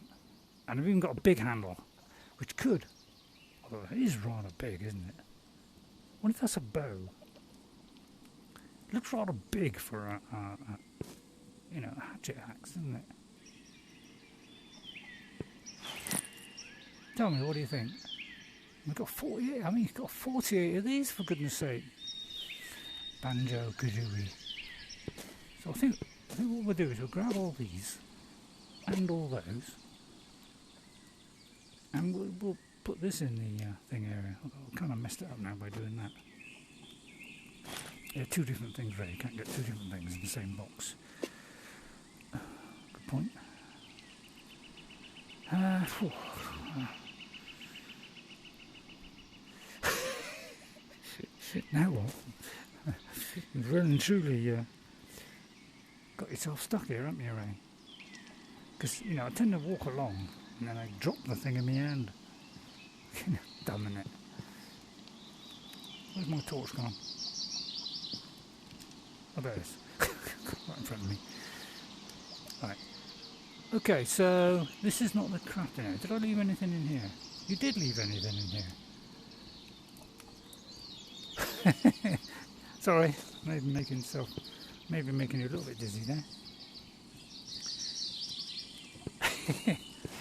And I've even got a big handle, which could, although it is rather big, isn't it? I wonder if that's a bow. It looks rather big for a you know, a hatchet axe, doesn't it? Tell me, what do you think? We've got 48, I mean, you've got 48 of these, for goodness sake. Banjo Kazooie. So I think what we'll do is we'll grab all these and all those, and we'll put this in the thing area. I kind of messed it up now by doing that. Yeah, 2 different things, Ray. You can't get 2 different things in the same box. Good point. Now what? You've really and truly got yourself stuck here, haven't you, Ray? Because, you know, I tend to walk along and then I drop the thing in my hand. Dumb, innit? Where's my torch gone? Oh, there it is. Right in front of me. Right. Okay, so this is not the crafting area. Did I leave anything in here? You did leave anything in here. Sorry, maybe making you a little bit dizzy there.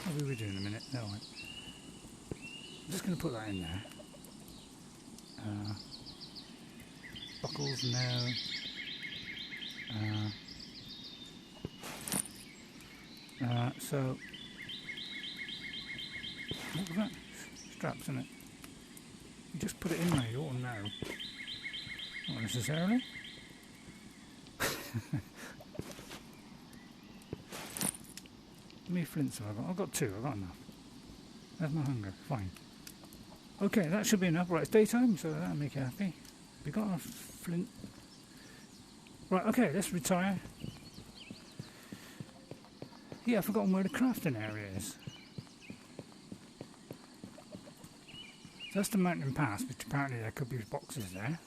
What will we do in a minute? No, I'm just going to put that in there. Buckles, no. So, what was that? Straps in it. You just put it in there, you ought to know. Not necessarily. How many flints have I got? I've got 2, I've got enough. There's my hunger, fine. Okay, that should be enough. Right, it's daytime, so that'll make you happy. We got our flint. Right, okay, let's retire. Yeah, I've forgotten where the crafting area is. So that's the mountain pass, which apparently there could be boxes there.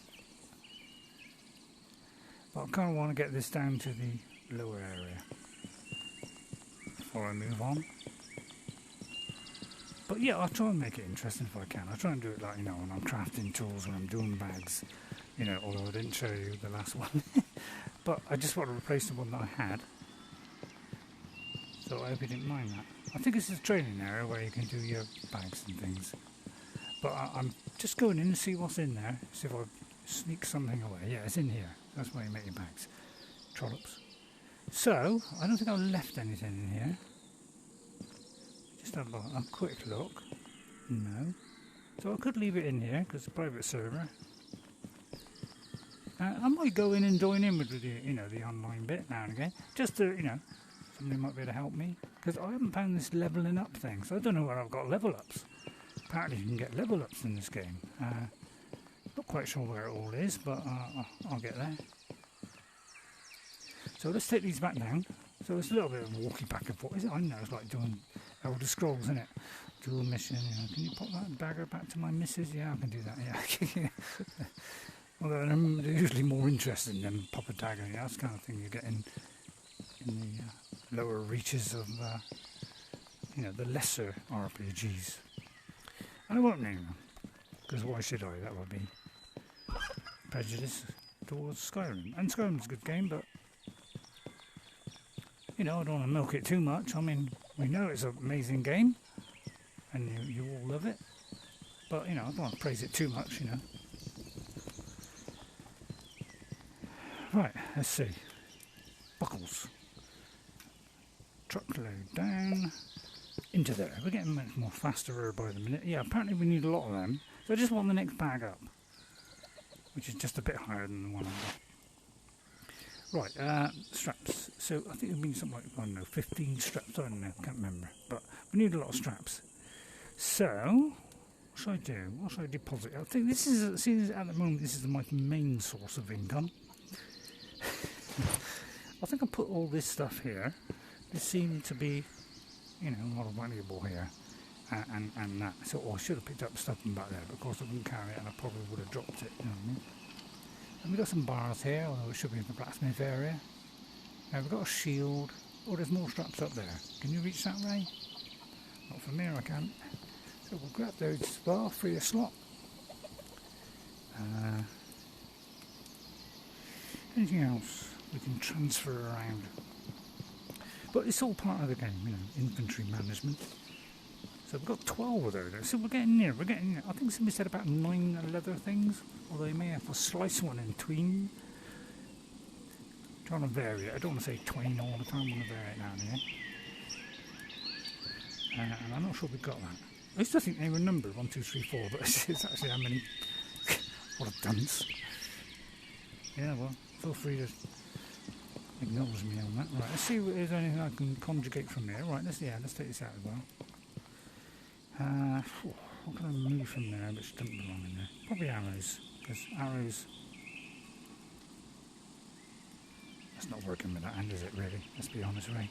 But I kind of want to get this down to the lower area before I move on. But yeah, I'll try and make it interesting if I can. I'll try and do it like, you know, when I'm crafting tools, when I'm doing bags, you know, although I didn't show you the last one. But I just want to replace the one that I had. So I hope you didn't mind that. I think this is a training area where you can do your bags and things. But I'm just going in to see what's in there, see if I sneak something away. Yeah, it's in here. That's where you make your bags. Trollops. So, I don't think I've left anything in here. Just have a quick look. No. So I could leave it in here, because it's a private server. I might go in and join in with the, you know, the online bit now and again. Just to, you know, somebody might be able to help me. Because I haven't found this levelling up thing, so I don't know where I've got level ups. Apparently you can get level ups in this game. Not quite sure where it all is, but I'll get there. So let's take these back down. So it's a little bit of walking back and forth. I know it's like doing Elder Scrolls, isn't it? Dual mission. You know, can you pop that dagger back to my missus? Yeah, I can do that. Yeah. Although they're usually more interesting than pop a dagger. You know, that's the kind of thing you get in the lower reaches of you know, the lesser RPGs. And I won't name them, because why should I? That would be prejudice towards Skyrim. And Skyrim's a good game, but you know, I don't want to milk it too much. I mean, we know it's an amazing game, and you all love it, but you know, I don't want to praise it too much, you know. Right, let's see. Buckles. Truckload down into there. We're getting much more faster by the minute. Yeah, apparently we need a lot of them. So I just want the next bag up, which is just a bit higher than the one I got. Right, straps. So I think it'll be something like, I don't know, 15 straps. I don't know, can't remember. But we need a lot of straps. So, what should I do? What should I deposit? I think this is, see, at the moment, this is my main source of income. I think I'll put all this stuff here. This seemed to be, you know, a lot of valuable here. And that. So I should have picked up stuff from back there, but of course I couldn't carry it and I probably would have dropped it, you know what I mean? And we've got some bars here, although it should be in the blacksmith area. Now we've got a shield. Oh, there's more straps up there. Can you reach that, Ray? Not from here, I can't. So we'll grab those bar, free a slot. Anything else we can transfer around? But it's all part of the game, you know, infantry management. So we've got 12 of those. So we're getting near. We're getting near. I think somebody said about 9 leather things, although you may have to slice one in tween. Trying to vary it. I don't want to say tween all the time. I want to vary it now and again. And I'm not sure we've got that. I used to think they were numbered 1, 2, 3, 4, but it's actually how many. What a dunce. Yeah, well, feel free to acknowledge me on that. Right, let's see if there's anything I can conjugate from there. Right, let's take this out as well. What can I move from there which doesn't belong in there? Probably arrows, because arrows. That's not working with that hand, is it, really? Let's be honest, Ray.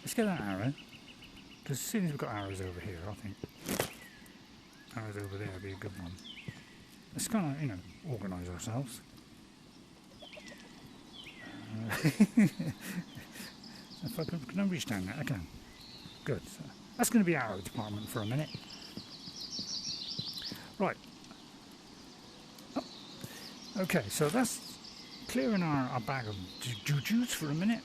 Let's get that arrow, because as soon as we've got arrows over here, I think arrows over there would be a good one. Let's kind of, you know, organise ourselves. If I can I reach down there, I can. Good. So that's going to be our department for a minute. Right. Oh. Okay, so that's clearing our bag of jujus for a minute.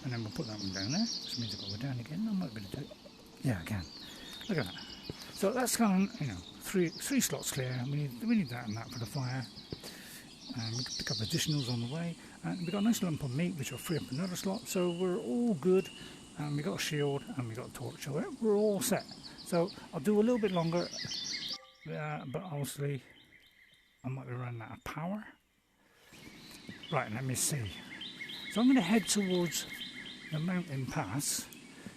And then we'll put that one down there. Which means I've got to go down again. I might be able to do it. Yeah, I can. Look at that. So that's gone, you know, three slots clear. We need that and that for the fire. And we can pick up additionals on the way. And we've got a nice lump of meat which will free up another slot. So we're all good. And we got a shield and we got a torch. So we're all set. So I'll do a little bit longer. But obviously I might be running out of power. Right, let me see. So I'm going to head towards the mountain pass.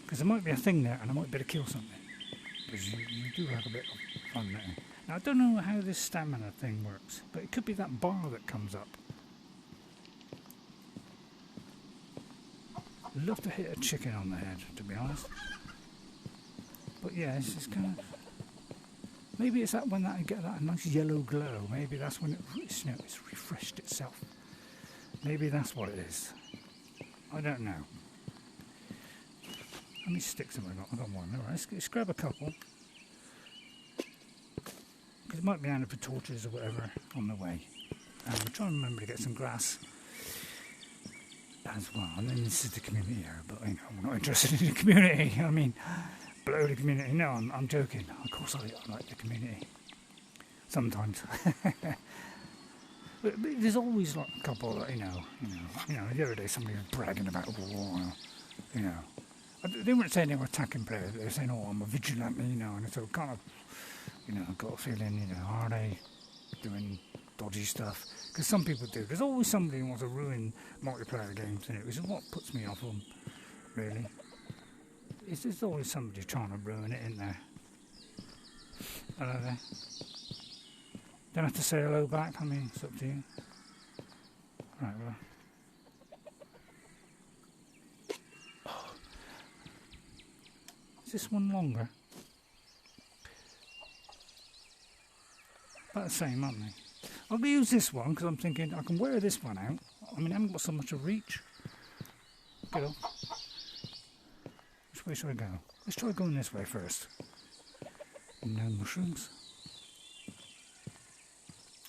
Because there might be a thing there and I might be able to kill something. Because you do have a bit of fun there. Now I don't know how this stamina thing works. But it could be that bar that comes up. I'd love to hit a chicken on the head, to be honest. But yeah, it's just kind of... Maybe it's that when I get that nice yellow glow. Maybe that's when it's refreshed itself. Maybe that's what it is. I don't know. How many sticks have I got? I've got one. Alright, let's grab a couple. Because it might be handy for torches or whatever on the way. And we'll try and remember to get some grass as well. And then this is the community area, but you know, we're not interested in the community. I mean, blow the community. No, I'm joking. Of course I like the community. Sometimes. But there's always like a couple that, you know, the other day somebody was bragging about war, you know. They weren't saying they were attacking players, they were saying, oh, I'm a vigilante, you know, and so kind of, you know, I've got a feeling, you know, are they doing dodgy stuff? Because some people do. There's always somebody who wants to ruin multiplayer games, which is what puts me off them, really. There's always somebody trying to ruin it, isn't there? Hello there. Don't have to say hello back, I mean, it's up to you. Right, well. Oh. Is this one longer? About the same, aren't they? I'm going to use this one because I'm thinking I can wear this one out. I mean, I haven't got so much of reach. Get off. Which way should I go? Let's try going this way first. No mushrooms.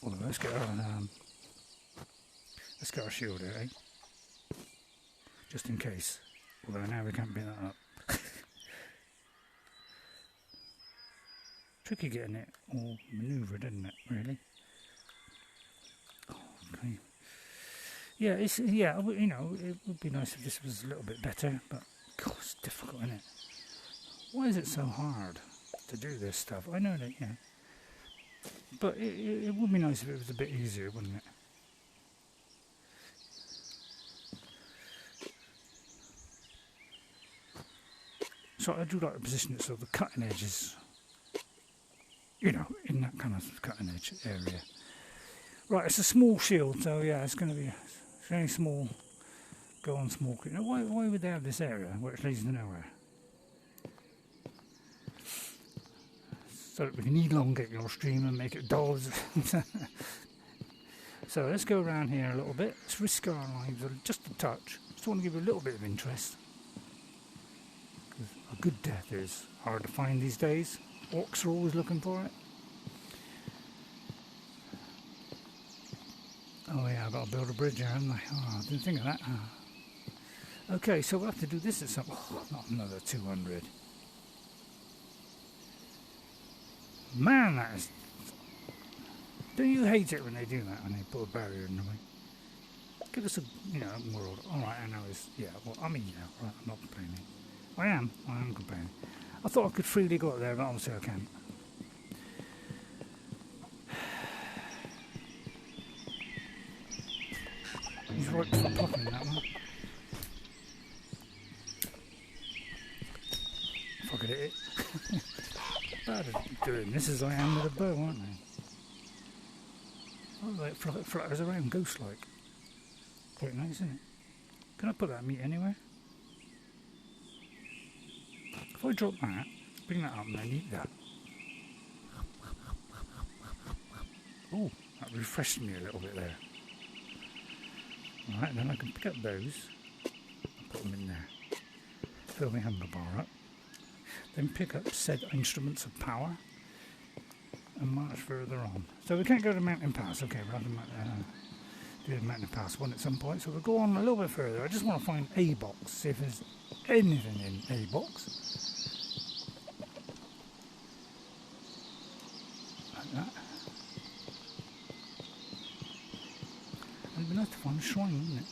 Although let's get our shield out, eh? Just in case. Although now we can't pick that up. Tricky getting it all manoeuvred, isn't it? Really. Oh, okay. Yeah, you know, it would be nice if this was a little bit better, but God, it's difficult, isn't it? Why is it so hard to do this stuff? I know that, yeah. But it would be nice if it was a bit easier, wouldn't it? So I do like to position it so the cutting edge is, you know, in that kind of cutting edge area. Right, it's a small shield, so yeah, it's going to be very small. Go on small. Now, why would they have this area where it leads to nowhere? So that we can elongate your stream and make it dollars. So let's go around here a little bit. Let's risk our lives just a touch. Just want to give you a little bit of interest. Because a good death is hard to find these days. Orcs are always looking for it. Oh yeah, I've got to build a bridge here, haven't I? Oh, I didn't think of that. Oh. Okay, so we'll have to do this at some... Oh, not another 200. Man, that is... Don't you hate it when they do that, when they put a barrier in the way? Give us a, you know, world. Alright, I know it's... Yeah, well, I mean, yeah, right, I'm not complaining. I am complaining. I thought I could freely go up there, but obviously I can't. He's right for popping that one. If I could hit it. Bad at doing this as I am with a bow, aren't they? Oh, it flutters around ghost-like. Quite nice, isn't it? Can I put that meat anywhere? If I drop that, bring that up and then eat that. Oh, that refreshed me a little bit there. Alright, then I can pick up those, put them in there, fill my hunger bar up, then pick up said instruments of power and march further on. So we can't go to Mountain Pass. Okay, we'll have to do the Mountain Pass one at some point. So we'll go on a little bit further. I just want to find a box, see if there's anything in a box. Like that. And it'd be nice to find a shrine, wouldn't it?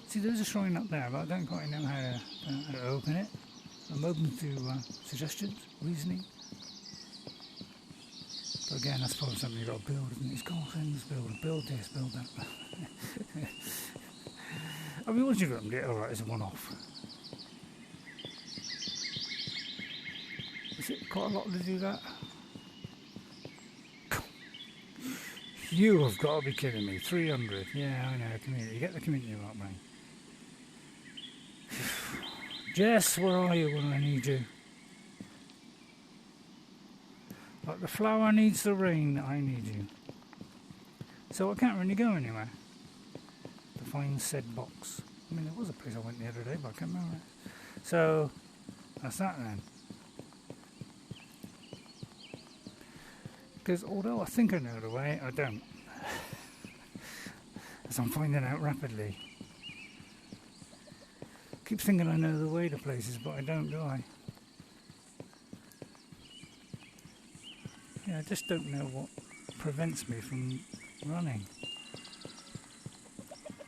See, there's a shrine up there, but I don't quite know how to open it. I'm open to suggestions, reasoning. But again, that's probably something you've got to build, isn't it? It's got things, build this, build that. I mean, once you've opened it, alright, it's a one-off. Is it quite a lot to do that? You have got to be kidding me. 300. Yeah, I know, community. Get the community up, man. Jess, where are you when I need you? Like the flower needs the rain, I need you. So I can't really go anywhere to find said box. I mean, there was a place I went the other day, but I can't remember it. So, that's that then. Because although I think I know the way, I don't. As I'm finding out rapidly. Keep thinking I know the way to places, but I don't, do I? Yeah, I just don't know what prevents me from running.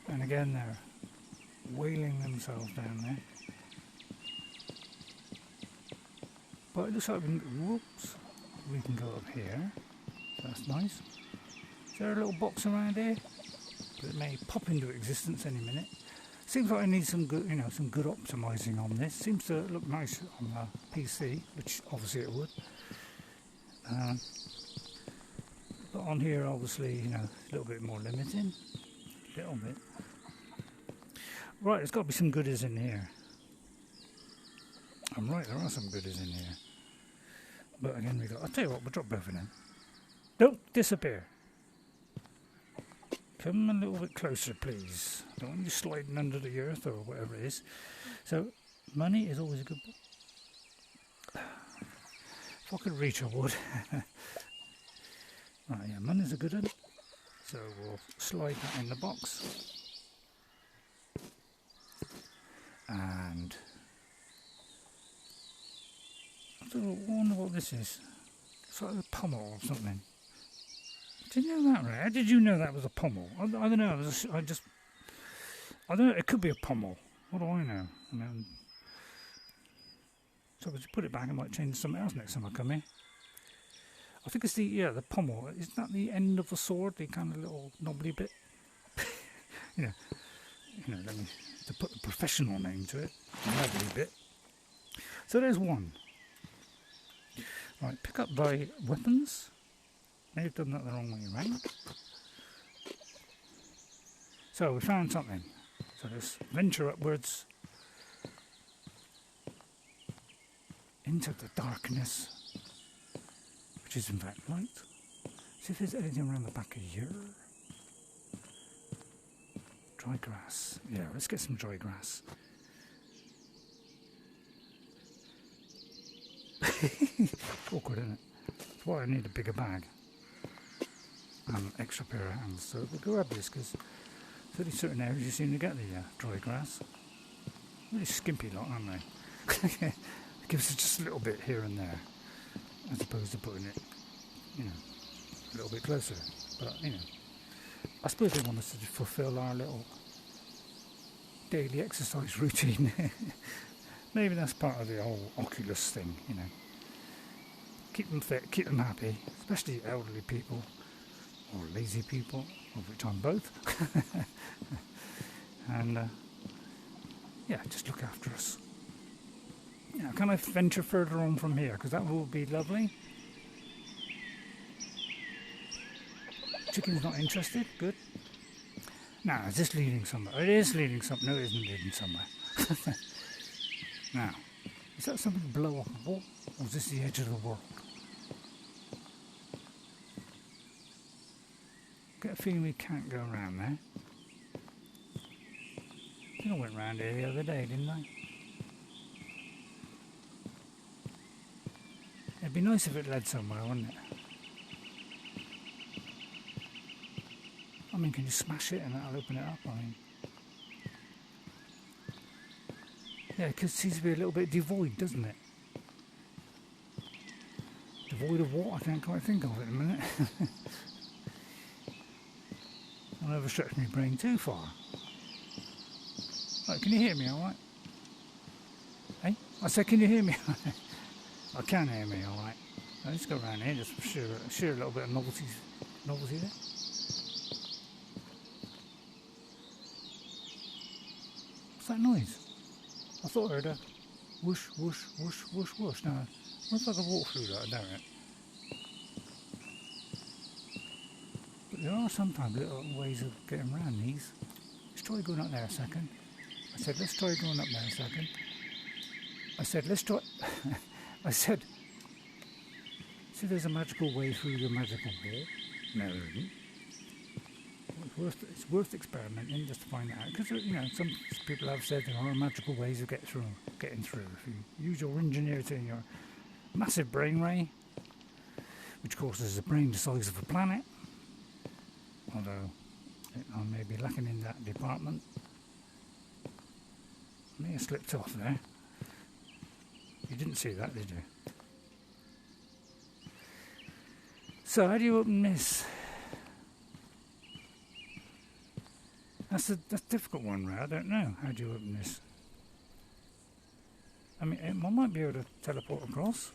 And again, they're wailing themselves down there. But it looks like we can go up here. That's nice. Is there a little box around here? But it may pop into existence any minute. Seems like I need some good, some good optimizing on this. Seems to look nice on the PC, which obviously it would. But on here, obviously, a little bit more limiting. A little bit. Right, there's got to be some goodies in here. I'm right, there are some goodies in here. But again, I'll tell you what, we'll drop both of them. Don't disappear. Come a little bit closer, please. Don't want you sliding under the earth or whatever it is. So, money is always a good... If I could reach, I would. Right, yeah, money's a good one. So we'll slide that in the box. And... I wonder what this is. It's like a pommel or something. Did you know that, Ray? How did you know that was a pommel? I don't know. I don't know. It could be a pommel. What do I know? So if I just put it back, I might change something else next time I come in. I think it's the pommel. Isn't that the end of the sword? The kind of little knobbly bit. Let me to put the professional name to it. The knobbly bit. So there's one. Right, pick up thy weapons. Now you've done that the wrong way around. So we found something. So let's venture upwards into the darkness, which is in fact light. See if there's anything around the back of here. Dry grass. Yeah, let's get some dry grass. Awkward, isn't it? That's why I need a bigger bag. And an extra pair of hands. So we'll grab this because certainly certain areas you seem to get the dry grass. Really skimpy lot, aren't they? It gives us just a little bit here and there, as opposed to putting it, a little bit closer. But I suppose they want us to fulfil our little daily exercise routine. Maybe that's part of the whole Oculus thing, Keep them fit, keep them happy, especially elderly people or lazy people, of which I'm both. And just look after us. Can I venture further on from here? Because that will be lovely. Chicken's not interested. Good. Now, is this leading somewhere? It is leading somewhere. No, it isn't leading somewhere. Now, is that something blow off the wall? Or is this the edge of the world? Get a feeling we can't go around there. think I went round here the other day, didn't I? It'd be nice if it led somewhere, wouldn't it? I mean, can you smash it and that'll open it up? I mean, yeah, it seems to be a little bit devoid, doesn't it? Devoid of what? I can't quite think of it in a minute. I'll never stretch my brain too far. Right, can you hear me all right? Hey? I said, can you hear me? I can hear me all right. Let's go around here, just share a little bit of novelty there. What's that noise? I thought I heard a whoosh, whoosh, whoosh, whoosh, whoosh. Now, what if I could walk through that? I doubt it. But there are sometimes little ways of getting around these. Let's try going up there a second. I said, let's try going up there a second. I said, let's try... I said, see there's a magical way through the magical wall? No, there isn't. It's worth experimenting just to find out. Because, you know, some people have said there are magical ways of getting through. If you use your ingenuity and your massive brain ray, which causes a brain the size of a planet, although I may be lacking in that department. I may have slipped off there. You didn't see that, did you? So how do you open this? That's a difficult one, Ray. I don't know. How do you open this? I mean, I might be able to teleport across.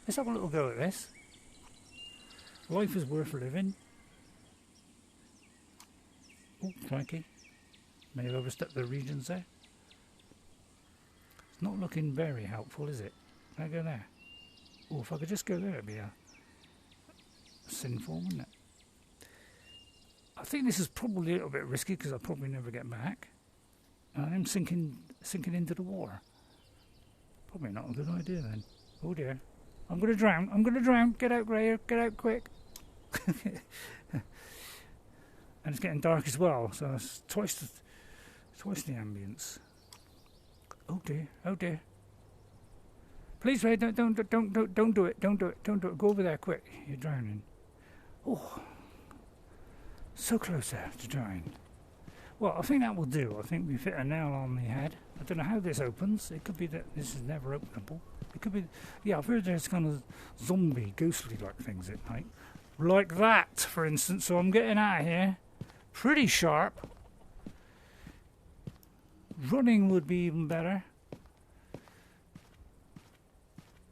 Let's have a little go at this. Life is worth living. Oh, crikey. May have overstepped the regions there. It's not looking very helpful, is it? Can I go there? Oh, if I could just go there, it'd be a sinful, wouldn't it? I think this is probably a little bit risky because I'll probably never get back. And I am sinking into the water. Probably not a good idea then. Oh dear. I'm going to drown. I'm going to drown. Get out, Grayer. Get out quick. And it's getting dark as well, so it's twice the ambience. Oh dear. Oh dear. Please, Ray, don't do it. Don't do it. Don't do it. Go over there quick. You're drowning. Oh. So close there to drowning. Well, I think that will do. I think we've hit a nail on the head. I don't know how this opens. It could be that this is never openable. It could be... Yeah, I've heard there's kind of zombie, ghostly-like things at night. Like that, for instance. So I'm getting out of here pretty sharp. Running would be even better.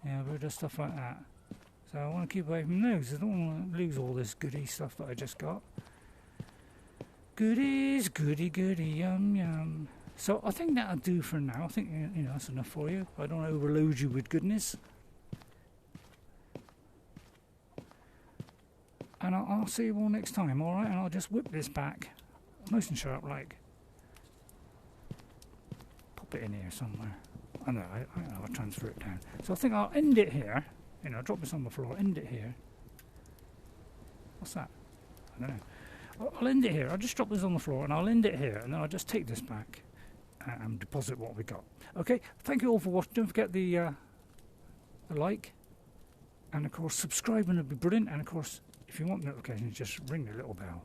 Yeah, I've heard of stuff like that. So I want to keep away from those. I don't want to lose all this goody stuff that I just got. Goodies, goody, yum, yum. So I think that'll do for now. I think, you know, that's enough for you. I don't want to overload you with goodness. And I'll see you all next time, alright? And I'll just whip this back. Nice and sharp, like. Pop it in here somewhere. I know, I'll transfer it down. So I think I'll end it here. You know, drop this on the floor, end it here. What's that? I don't know. I'll end it here. I'll just drop this on the floor and I'll end it here, and then I'll just take this back and deposit what we got. Okay, thank you all for watching. Don't forget the like, and of course subscribing would be brilliant. And of course, if you want notifications, just ring the little bell.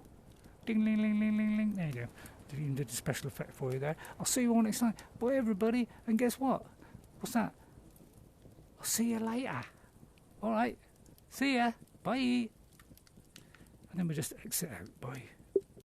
Ding, ling, ling, ling, ling, ling. There you go. I even did a special effect for you there. I'll see you all next time. Bye everybody, and guess what? What's that? I'll see you later. Alright, see ya. Bye. And then we just exit out. Bye.